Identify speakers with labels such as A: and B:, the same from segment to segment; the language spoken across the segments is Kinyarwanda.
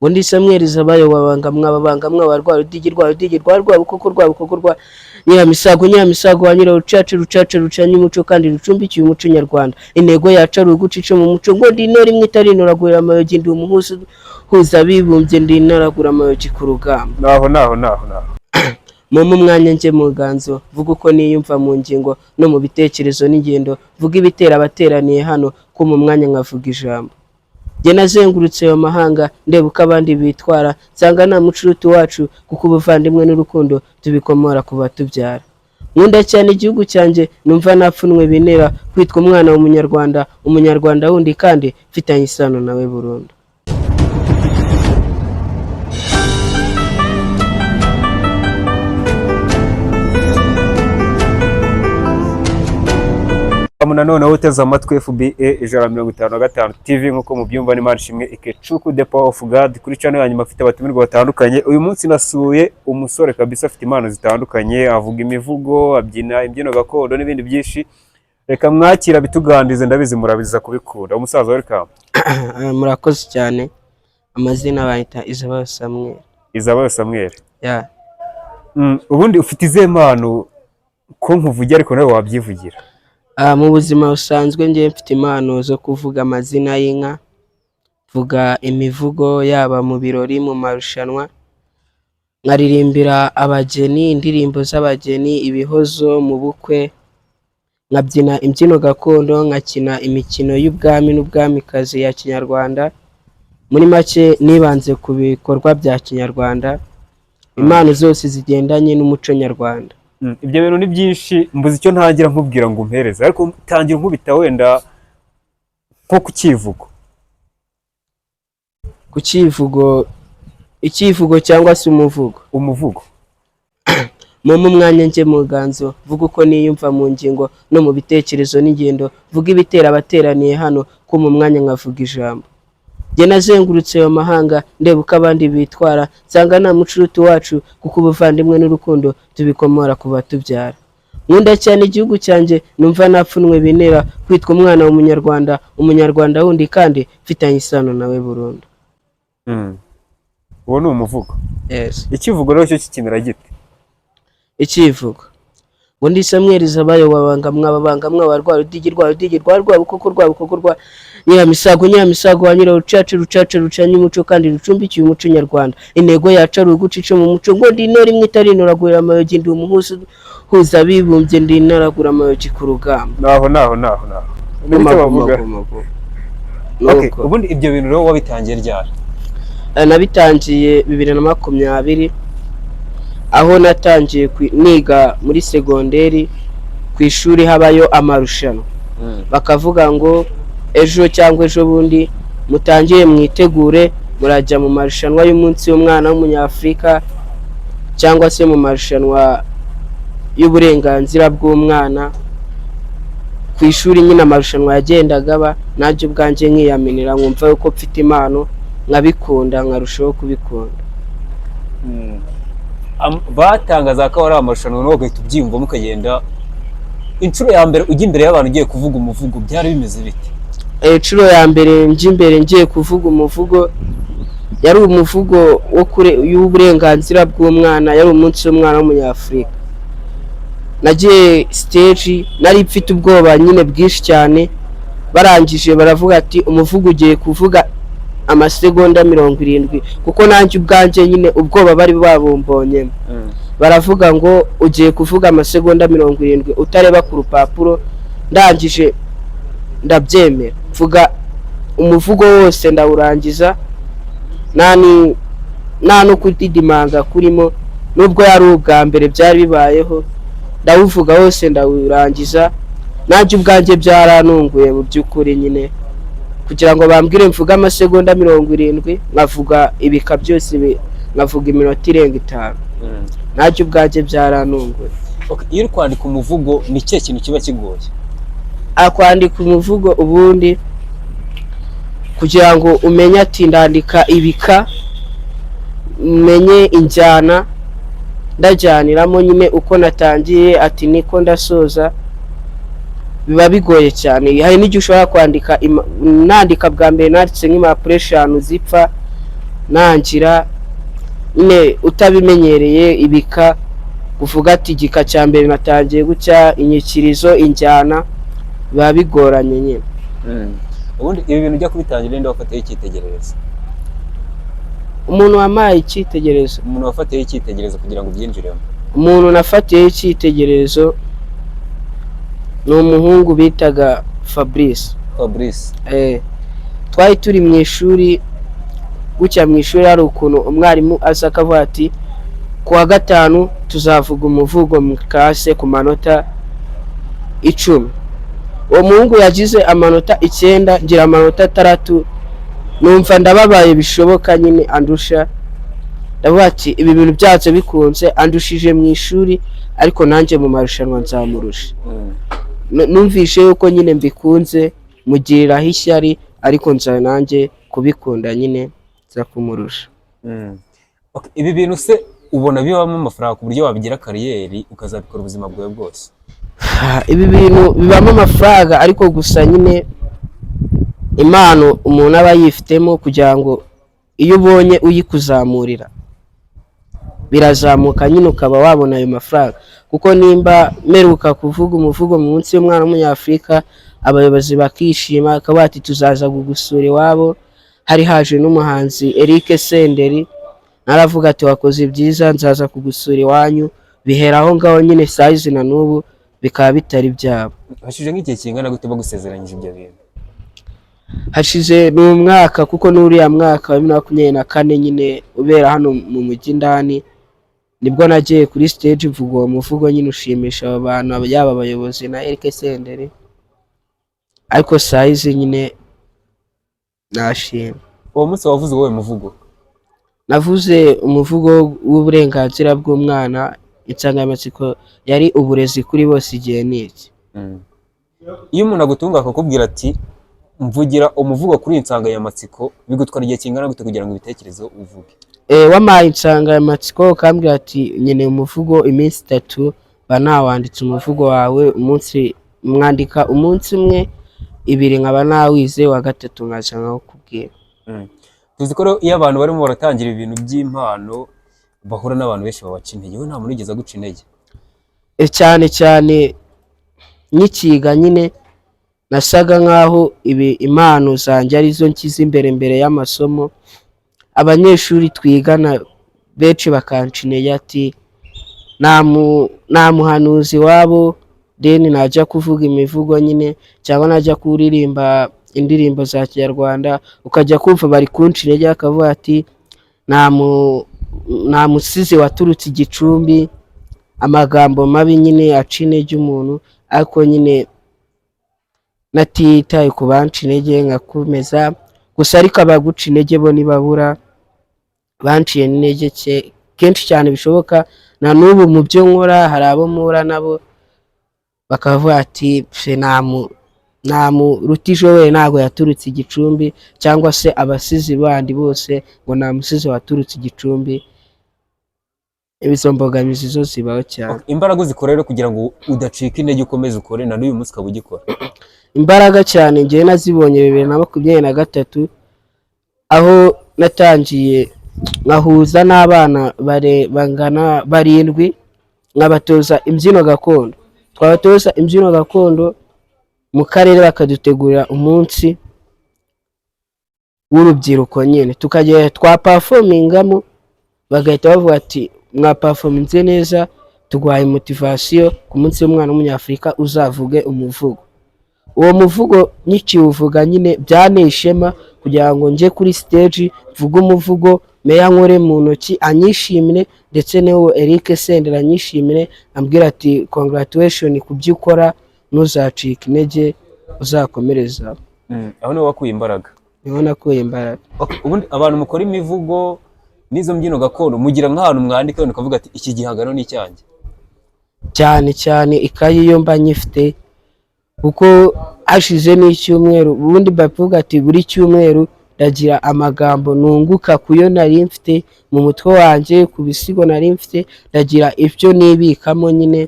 A: ngo ndi Samuel Zabayo wabangamwa warwa rudigi rwa bukoko rwa nyiramisago wanyira rucaca rucanye umuco kandi rucumbikiye umuco nyarwanda intego yaca rugucice mu muco ngo ndi intore imwe itarintoragura amayogi ndi umuhuza huza bibumbye ndi intaragura amayogi ku rugamba
B: naho
A: mu mwanya nje mu ganzo vuga uko niyumva mu ngingo no mu bitekerezo n'ingendo vuga ibitera abateraniye hano ko mu mwanya nkavuga ijambo je nazengurutse yo mahanga ndebuka abandi bitwara nsanga nta mucuruti wacu kuko ubuvandimwe n'urukundo tubikomora kuba tubyara nkunda cyane igihugu cyanjye numva napfunwe binera kwitwa umwana umunyarwanda wundi kandi mfitanye isano nawe burundu.
B: None uteze amatwi FBA 155 TV nkuko mubyumva ni Manishimwe Ikechuku the power of God kuri channel yanyu mafite abatumirwa batandukanye. Uyu munsi nasuye umusore kabisa afite impano zitandukanye, avuga imivugo, abyina imbyino gakondo n'ibindi byinshi. Reka mwakira bitugandize ndabizi murabiza kubikura. Umusaza welcome.
A: Murakoze cyane. Amazina bayita Izabayo Samuel.
B: Yeah. Ubundi ufite ize mpano ko nkuvugira ariko nawe wabyivugira.
A: Mu buzima busanzwe ngiye mfite impano zo kuvuga amazina y'inka, vuga imivugo yaba mu birori mu marushanwa, nkaririmbira abageni indirimbo z'abageni, ibihozo mu bukwe, nkabyina imbyino gakondo, nkakina imikino y'ubwami n'ubwamikazi ya Kinyarwanda. Muri make nibanze ku bikorwa bya Kinyarwanda, impano zose zigendanye n'umuco nyarwanda.
B: Ibyo bintu ni byinshi mbuze icyo ntagira nkubwira ngo umpereze ariko tangira nkubita wenda nko ikivugo cyangwa se umuvugo mu mwanya nje mu ganzo vuga uko niyumva mu ngingo no mu bitekerezo n'ingendo vuga ibitera abateraniye hano ko mu mwanya nkavuga ijambo je nazengurutse yo mahanga ndebuka abandi bitwara nsanga nta mucuruti wacu kuko ubuvandimwe n'urukundo tubikomora kuba tubyara nkunda cyane igihugu cyanjye numva napfunwe binera kwitwa umwana umunyarwanda wundi kandi mfitanye isano nawe burundu. Uwo ni umuvugo.
A: Yes.
B: Ikivugo rero cyo kikimera gite?
A: Ikivugo ngo ndi Samuel Zabayo wabangamwa warwa rudigi rwa bukoko rwa nyiramisago wanyira rucaca rucanye umuco kandi rucumbikiye umuco nyarwanda intego yaca rugucice mu muco ngo ndi intore imwe itarintoragura amayogi ndi umuhuza huza bibumbye ndi intaragura amayogi ku rugamba.
B: Naho. Okay, ubundi ibyo bintu rero wabitangiye ryari?
A: Nabitangiye 2020 aho natangiye niga muri segonderi ku ishuri habayo amarushanwa bakavuga ngo ejo cyangwa ejo bundi mutangiye mwitegure murajya mu marushanwa y'umunsi w'umwana w'umunyafrika cyangwa se mu marushanwa y'uburenganzira bw'umwana ku ishuri nyine amarushanwa yagendaga aba najye ubwanjye nkiyamenera nkumva yuko mfite impano nkabikunda nkarushaho kubikunda.
B: Batangaza ko ari amarushanwa no gahita ubyimva mukagenda inshuro ya mbere ujya imbere y'abantu ugiye kuvuga umuvugo byari bimeze bite?
A: Inshuro ya mbere ngiye kuvuga umuvugo yari umuvugo y'uburenganzira bw'umwana, yari umunsi w'umwana w'umunyafrika. Nagiye stage nari mfite ubwoba nyine bwinshi cyane, barangije baravuga ati umuvugo ugiye kuvuga amasegonda 70 kuko nanjye ubwanjye nyine ubwoba bari babumbonye. Baravuga ngo ugiye kuvuga amasegonda 70 utareba ku rupapuro. Ndangije ndabyemera vuga umuvugo wose ndawurangiza nta no kudidimanga kurimo nubwo yari ubwa mbere byari bibayeho. Ndawuvuga wose ndawurangiza nanjye ubwanjye byaranunguye mu by'ukuri nyine kugira ngo bambwire mvuga amasegonda 70 nkavuga ibika byose nkavuga iminota irenga 5. Nanjye ubwanjye byaranunguye.
B: Okay, iyo kwandika umuvugo ni cye kintu kiba kigoye?
A: Kwandika umuvugo ubundi kugira ngo umenye ati ndandika ibika menye injyana ndajyaniramo nyine uko natangiye ati niko ndasoza biba bigoye cyane. Hari n'igihe ushobora kwandika nandika bwa mbere nanditse nk'impapuro 5 zipfa nangira nyine utabimenyereye ibika uvuga ati igika cya mbere natangiye gutya, inyikirizo, injyana biba bigoranye nyine.
C: ubundi ibi bintu ujya kubitangira ninde wafatiye icyitegererezo?
A: Umuntu wampaye icyitegererezo,
C: umuntu wafatiye icyitegererezo kugira ngo ubyinjiremo?
A: umuntu nafatiye icyitegererezo ni umuhungu bitaga Fabrice. Twari turi mu ishuri, gutya mu ishuri hari ukuntu umwarimu aza akavuga ati ku wa gatanu tuzavuga umuvugo mu classe ku manota 10. Uwo muhungu yagize amanota 9, ngira amanota 3, numva ndababaye bishoboka nyine andusha. Ndavuga ati ibi bintu byacu bikunze andushije mu ishuri, ariko nanjye mu marushanwa nzamurusha. Numvishe yuko nyine mbikunze, mugiriraho ishyari, ariko nza nanjye kubikunda nyine za kumurusha.
C: Ibi bintu se ubona bibamo amafaranga ku buryo wabigira kariyeri ukazabikora ubuzima bwawe bwose?
A: Ibi bintu bibamo amafaranga, ariko gusa nyine impano umuntu aba yifitemo, kugira ngo iyo ubonye uyikuzamurira birazamuka nyine ukaba wabona ayo mafaranga. Kuko nimba meruka kuvuga umuvugo mu munsi w'umwana w'umunyafurika, abayobozi bakishima akaba ati tuzaza kugusura iwabo, hari haje n'umuhanzi Eric Senderi, naravuga ati wakoze byiza, nzaza kugusura iwanyu. Bihera aho ngaho nyine, size na n'ubu bikaba bitari byabo.
C: Hashize nk'igihe kingana gute bagusezeranyije ibyo bintu?
A: Hashize n'umwaka, kuko n'uriya mwaka wa 2024 nyine ubera hano mu mujyi ndani, nibwo nagiye kuri stage mvuga uwo muvugo nyine ushimisha aba bantu, yaba abayobozi na Eric Senderi, ariko size nyine nashimye.
C: Uwo munsi wavuze wowe muvugo?
A: Navuze umuvugo w'uburenganzira bw'umwana, insanganyamatsiko yari uburezi kuri bose igihe n'iki.
C: Iyo umuntu agutunga akakubwira ati mvugira umuvugo kuri insanganyamatsiko, bigutwara igihe kingana gute kugira ngo ibitekerezo uvuge?
A: Wamaye insanganyamatsiko ukambwira ati nyine umuvugo iminsi 3, banawanditse umuvugo wawe umunsi, mwandika umunsi umwe, 2 nkaba nawize, wa 3 nkaza nkaho kubwira.
C: Tuzi ko iyo abantu barimo baratangira ibintu by'impano bahura n'abantu benshi babaca intege, we nta muntu yigeze guca intege?
A: Cyane cyane nyikiga nyine nasaga nkaho impano zanjye arizo nkiza imbere y'amasomo. Abanyeshuri twigana benshi bakanca intege ati nta muhanuzi wabo, deni najya kuvuga imivugo nyine, cyangwa najya kuririmba indirimbo za Kinyarwanda ukajya kumva bari kunca intege, akavuga ati nta musizi waturutse Igicumbi, amagambo mabi nyine aca intege umuntu. Ariko nyine natitaye ku banca intege ngakomeza gusa, ariko abaguca intege bo nibabura, banciye intege kenshi cyane bishoboka. Na n'ubu mu byo nkora hari abo mpura nabo bakavuga ati nta Rutijo we ntabwo yaturutse Igicumbi, cyangwa se abasizi bandi bose ngo nta musizi waturutse Igicumbi. Ibizo mbogamizi zo zibaho cyane.
C: Imbaraga uzikora rero kugira ngo udacika intege ukomeze ukore na n'uyu munsi ukaba ugikora?
A: Imbaraga cyane ngiye nazibonye 2023, aho natangiye nkahuza n'abana bangana 7, nkabatoza imbyino gakondo. Twabatoza imbyino gakondo mu karere, bakadutegurira umunsi w'urubyiruko nyine, tukajya performingamo, bagahita bavuga ati mwa performance neza, tugwaye motivation ku munsi w'umwana w'umunyafurika uzavuge umuvugo. Uwo muvugo nyikiwuvuga nyine byanteye ishema kugira ngo nje kuri stage mvuge umuvugo, meya nkore mu ntoki anyishimire, ndetse n'uwo Eric Senderi anyishimire, ambwira ati congratulation ku byo ukora, ntuzacika intege, uzakomereza.
C: Aho niho wakuye imbaraga?
A: Niho nakuye imbaraga.
C: Ubundi abantu mukora imivugo n'izo mbyino gakondo mugira nk'ahantu mwandika none ukavuga ati iki gihangano ni icyanjye?
A: Cyane cyane ikayi iyo mba nyifite, kuko hashize n'icyumweru, ubundi bavuga ati buri cyumweru ndagira amagambo nunguka kuyo nari mfite mu mutwe wanjye, ku bisigo nari mfite, ndagira ibyo nibikamo nyine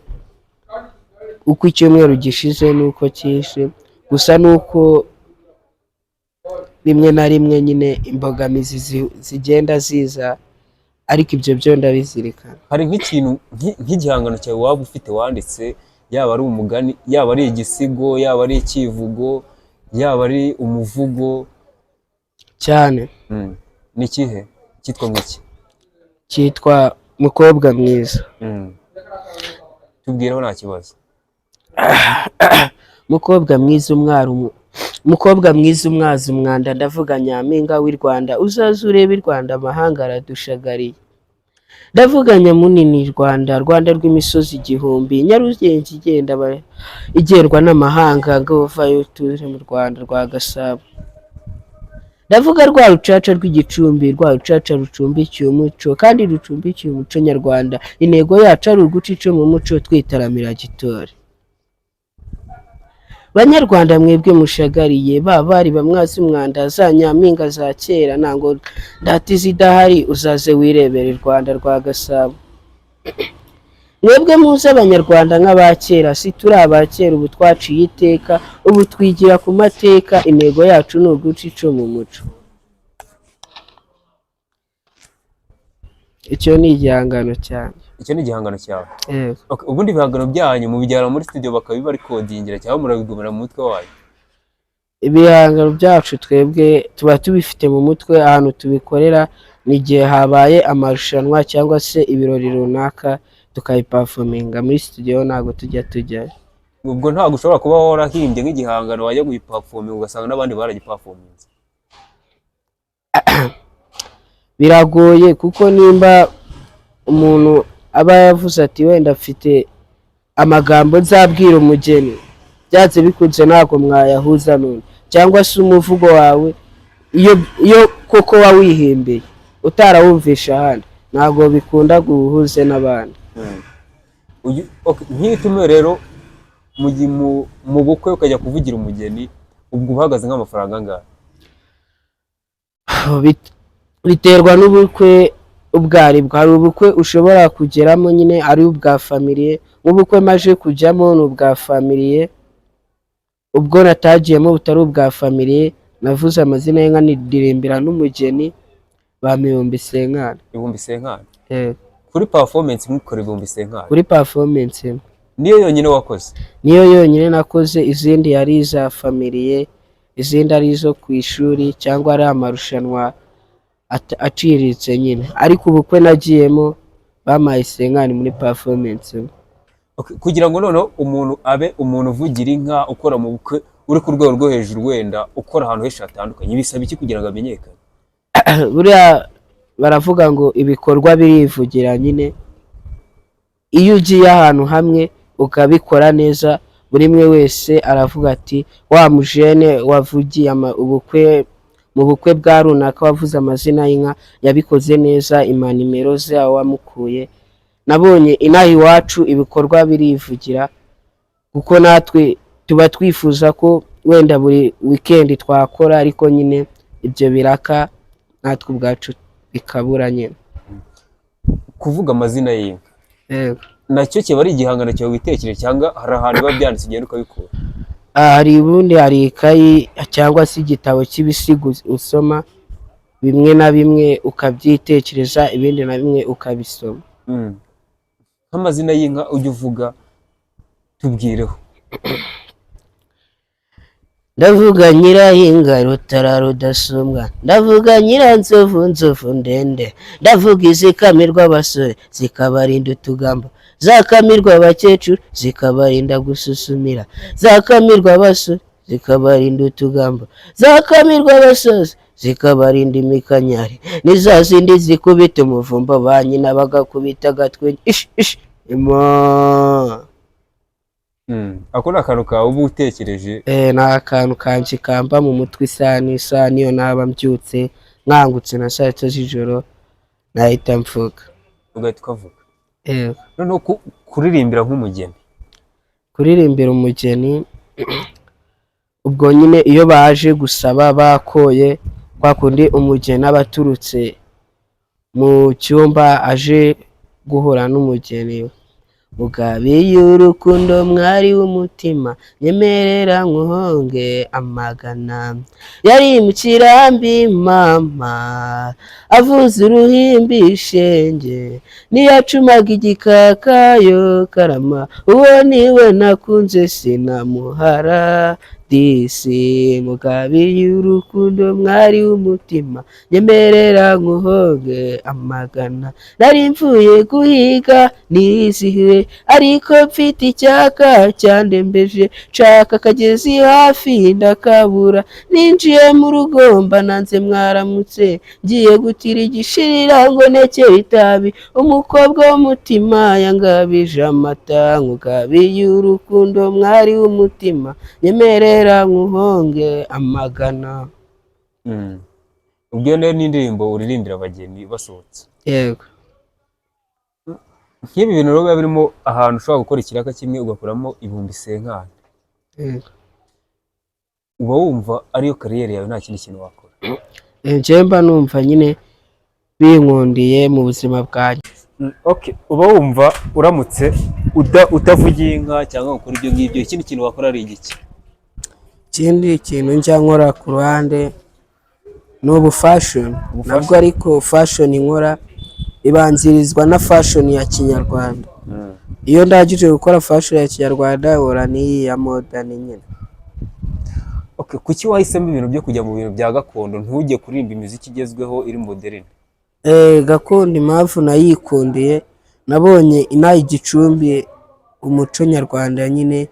A: uko icyumweru gishize nuko kishe. Gusa nuko
B: rimwe na rimwe nyine imbogamizi zigenda ziza, ariko ibyo byo ndabizirikana.
C: hari nk'ikintu nk'igihangano cyawe waba ufite wanditse, yaba ari umugani, yaba ari igisigo, yaba ari ikivugo, yaba ari umuvugo
B: cyane.
C: ni ikihe cyitwa nk'iki?
B: Cyitwa Mukobwa Mwiza.
C: Tubwireho nta kibazo.
B: Mukobwa mwiza Mukobwa mwiza umwaza umwanda, ndavuga Nyampinga w'i Rwanda, uzaze urebe i Rwanda amahanga aradushagariye. Ndavuga Nyamunini Rwanda, Rwanda rw'imisozi igihumbi, Nyarugenge igendwa n'amahanga, ngo vayo tuze mu Rwanda rwa Gasabo. Ndavuga rwa rucaca rw'igicumbi, rwa rucaca rucumbikiye umuco, kandi rucumbikiye umuco nyarwanda, intego yacu ari uguca ico mu muco, twitaramira gitore. Banyarwanda mwebwe mushagariye, bari bamwaza umwanda, za Nyampinga za kera, nango ndatiza idahari, uzaze wirebera i Rwanda rwa Gasabo. Mwebwe muzi Abanyarwanda nk'abakera, si turi abakera, ubu twaciye iteka, ubu twigira ku mateka, intego yacu ni uguca ico mu muco. Icyo ni igihangano cyane.
C: Icyo ni igihangano cyawe?
B: Yego.
C: Ubundi ibihangano byanyu mubijyana muri studio bakabiba recordingira cyangwa murabigumira mu mutwe wanyu?
B: Ibihangano byacu twebwe tuba tubifite mu mutwe, ahantu tubikorera ni igihe habaye amarushanwa cyangwa se ibirori runaka, tukayiperforminga muri studio, ntago tujyayo.
C: Ubwo ntabwo ushobora kuba warahimbye nk'igihangano wajya guyiperforminga ugasanga n'abandi baragiperforminze?
B: Biragoye, kuko nimba umuntu aba yavuze ati wenda afite amagambo nzabwira umugeni, byaze bikunze ntabwo mwayahuza none, cyangwa se umuvugo wawe iyo koko wawihimbye utarawumvisha ahandi, ntabwo bikunda guhuze n'abandi.
C: Nk'itume rero mu bukwe ukajya kuvugira umugeni, ubwo uhagaze nk'amafaranga angahe?
B: Biterwa n'ubukwe ubwo aribwo. Hari ubukwe ushobora kugeramo nyine ari ubwa famille, nk'ubukwe maje kujyamo ni ubwa famille, ubwo natagiyemo butari ubwa famille, navuze amazina y'inka nidirimbira n'umugeni, bamibumbi senkana.
C: Ibihumbi senkana? Kuri performance mwikora ibihumbi senkana? Kuri
B: performance
C: niyo yonyine wakoze?
B: Niyo yonyine nakoze, izindi yari iza famille, izindi ari izo ku ishuri, cyangwa ari amarushanwa aciriritse nyine, ariko ubukwe nagiyemo bamaye senkani muri performance.
C: Kugira ngo noneho umuntu abe umuntu uvugira inka, ukora mu bukwe, uri ku rwego rwo hejuru, wenda ukora ahantu henshi hatandukanye, bisaba iki kugira ngo amenyekane?
B: Buriya baravuga ngo ibikorwa birivugira nyine. Iyo ugiye ahantu hamwe ukabikora neza, buri mwe wese aravuga ati wa mujene wavugiye ubukwe mu bukwe bwa runaka, wavuze amazina y'inka, yabikoze neza, imanimero zawo wamukuye. Nabonye inaha iwacu ibikorwa birivugira, kuko natwe tuba twifuza ko wenda buri weekend twakora, ariko nyine ibyo biraka natwe ubwacu bikabura nyine.
C: Kuvuga amazina y'inka,
B: yego,
C: nacyo kiba ari igihangano cyawe witekereje, cyangwa hari ahantu biba byanditse ugenda ukabikura?
B: Hari ubundi hari ikayi cyangwa se igitabo cy'ibisigo usoma, bimwe na bimwe ukabyitekereza, ibindi na bimwe ukabisoma.
C: Nk'amazina y'inka ujya uvuga, tubwireho.
B: Ndavuga Nyirahinga Rutara rudasumbwa, ndavuga Nyiranzovu nzovu ndende, ndavuga izikamirwa abasore zikabarinda utugamba, zakamirwa abakecuru zikabarinda gususumira, zakamirwa abasore zikabarinda utugamba, zakamirwa abasaza zikabarinda imikanyari, ni za zindi zikubita umuvumba ba nyina bagakubita agatwe ima.
C: Ako ni akantu kawe uba utekereje?
B: Ni akantu kanjye kamba mu mutwe isaha niyo naba mbyutse nkangutse na saa sita z'ijoro, nahita mvuga,
C: ugahita ukavuga. Noneho kuririmbira nk'umugeni?
B: Kuririmbira umugeni, ubwo nyine iyo baje gusaba bakoye, kwa kundi umugeni aba aturutse mu cyumba aje guhura n'umugeni we, mugabe y'urukundo mwari w'umutima nyemerera nkuhonge amagana. Yari mu kirambi mama avuza uruhimbi ishenge, niyacumaga igikakayo karama, uwo niwe nakunze sinamuhara disi. Mugabe y'urukundo mwari w'umutima nyemerera nkuhonge amagana. Nari mvuye guhiga nizihiwe ariko mfite icyaka cyandembeje, nshaka akagezi hafi ndakabura, ninjiye mu rugo mba nanze mwaramutse, ngiye gutira igishirira ngo nekere itabi, umukobwa w'umutima yangabije amata. Mugabe y'urukundo mwari w'umutima nyemerera nkuhonge amagana.
C: ubwo ni indirimbo uririmbira abageni basohotse.
B: Yego.
C: Nk'ibi bintu rero biba birimo ahantu ushobora gukora ikiraka kimwe ugakuramo ibihumbi senkani, uba wumva ariyo kariyeri yawe nta kindi kintu wakora?
B: Njye mba numva nyine binkundiye mu buzima bwanjye.
C: Okay, uba wumva uramutse utavugiye inka cyangwa gukora ibyo ngibyo, ikindi kintu wakora ari igiki?
B: Ikindi kintu njya nkora ku ruhande ni fashion, nabwo ariko fashion nkora ibanzirizwa na fashion ya kinyarwanda. Iyo ndagije gukora fashion ya kinyarwanda hora ni ya modern nyine.
C: Okay, kuki wahisemo ibintu byo kujya mu bintu bya gakondo ntujye kuririmba imiziki igezweho iri modern?
B: Gakondo impamvu nayikundiye, nabonye inaha Igicumbi umuco nyarwanda nyine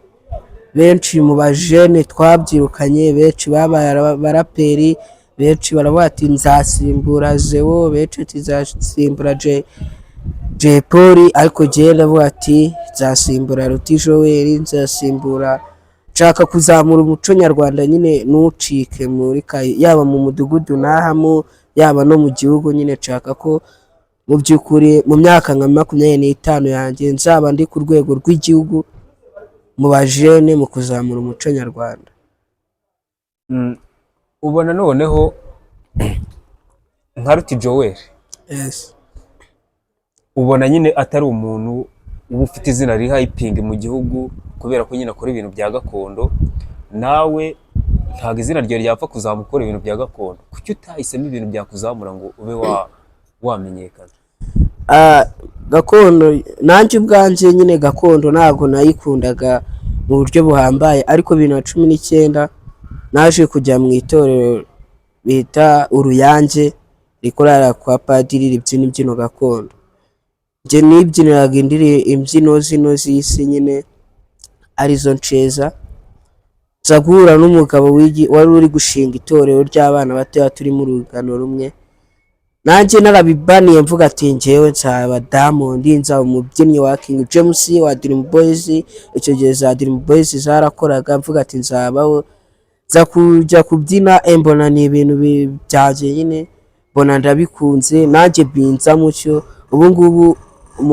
B: benshi mu bajene twabyirukanye, benshi babaye abaraperi, benshi baravuga ati nzasimbura Zeo, benshi tuzasimbura Jay Polly, ariko jye ndavuga ati nzasimbura Ruti Joel, nzasimbura, nshaka kuzamura umuco nyarwanda nyine ntucike muri yaba mu mudugudu nahamo yaba no mu gihugu. Nyine nshaka ko mu by'ukuri mu myaka nka 25 yanjye nzaba ndi ku rwego rw'igihugu mu bajene mu kuzamura umuco nyarwanda.
C: Ubona noneho nka Ruti Joel,
B: Yes,
C: ubona nyine atari umuntu uba ufite izina riri hyping mu gihugu kubera ko nyine akora ibintu bya gakondo, nawe ntabwo izina ryawe ryapfa kuzamukora ibintu bya gakondo, kuki utahisemo ibintu byakuzamura ngo ube wamenyekana?
B: Gakondo nanjye ubwanjye nyine gakondo ntabwo nayikundaga mu buryo buhambaye, ariko 2019 naje kujya mu itorero bita Uruyange rikorera kwa padiri ribyina imbyino gakondo. Nje nibyiniraga imbyino zino z'isi nyine arizo nceza, nzagura n'umugabo wari uri gushinga itorero ry'abana bato turi mu rugano rumwe, nanjye narabibaniye mvuga ati njyewe nzaba Diamond, nzaba umubyinnyi wa King James wa Dream Boys. Icyo gihe za Dream Boys zarakoraga, mvuga ati nzabaho, za kujya kubyina, mbona ni ibintu byaje nyine, mbona ndabikunze nanjye binza mucyo. Ubu ngubu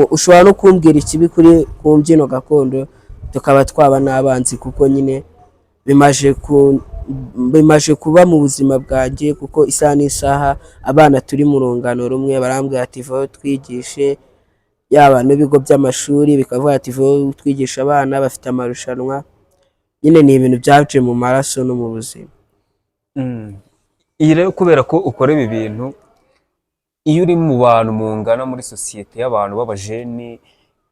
B: ushobora no kumbwira ikibi kuri ku mbyino gakondo tukaba twaba n'abanzi, kuko nyine bimaje kuba mu buzima bwanjye, kuko isaha n'isaha abana turi mu rungano rumwe barambwira ati vaho twigishe, yaba n'ibigo by'amashuri bikavuga ati vaho twigisha abana bafite amarushanwa. Nyine ni ibintu byaje mu maraso no mu buzima.
C: Iyi rero kubera ko ukora ibi bintu, iyo uri mu bantu mungana muri sosiyete y'abantu b'abajeni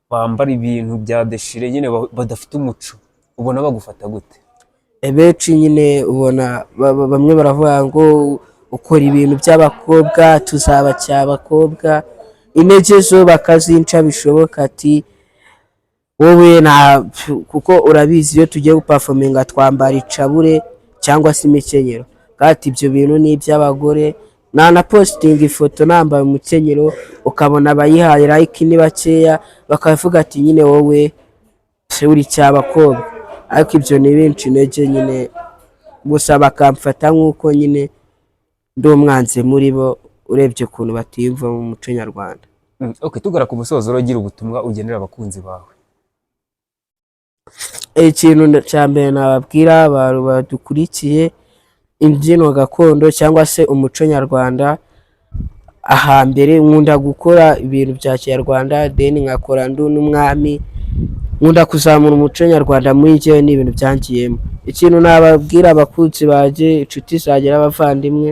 C: bambara ibintu bya deshire nyine badafite umuco, ubona bagufata gute?
B: Benshi nyine ubona bamwe baravuga ngo ukora ibintu by'abakobwa, tuzaba cy'abakobwa, intege zo bakazinca bishoboka, ati wowe kuko urabizi iyo tugiye guperforminga twambara icabure cyangwa se imikenyero, kandi ibyo bintu ni iby'abagore. Na posting ifoto nambaye umukenyero ukabona abayihaye like ni bakeya, bakavuga ati nyine wowe uri cy'abakobwa, ariko ibyo ni benshi intege nyine, gusa bakamfata nk'uko nyine ndi umwanzi muri bo, urebye ukuntu batiyumva mu muco nyarwanda.
C: Okay, tugara ku musozo urogira ubutumwa ugenera abakunzi bawe.
B: Ikintu cya mbere nababwira abantu badukurikiye, imbyino gakondo cyangwa se umuco nyarwanda, ahambere nkunda gukora ibintu bya kinyarwanda, then nkakora ndu n'umwami,
A: nkunda kuzamura umuco nyarwanda muri njyewe n'ibintu byangiyemo. Ikintu nababwira abakunzi baje, inshuti zanjye n'abavandimwe,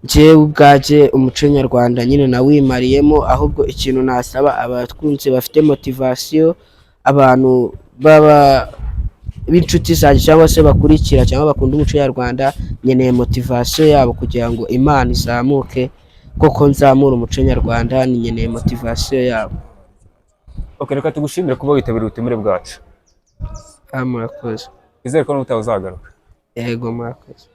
A: njyewe ubwaje umuco nyarwanda nyine nawimariyemo, ahubwo ikintu nasaba abakunzi bafite motivasiyo, abantu baba b'inshuti zanjye cyangwa se bakurikira cyangwa bakunda umuco nyarwanda, nkeneye motivasiyo yabo kugira ngo Imana izamuke, koko nzamura umuco nyarwanda, nkeneye motivasiyo yabo.
C: Okay, reka tugushimire kuba witabiriye ubutumire bwacu.
A: Murakoze.
C: Izere ko n'ubutaha uzagaruka.
A: Yego murakoze.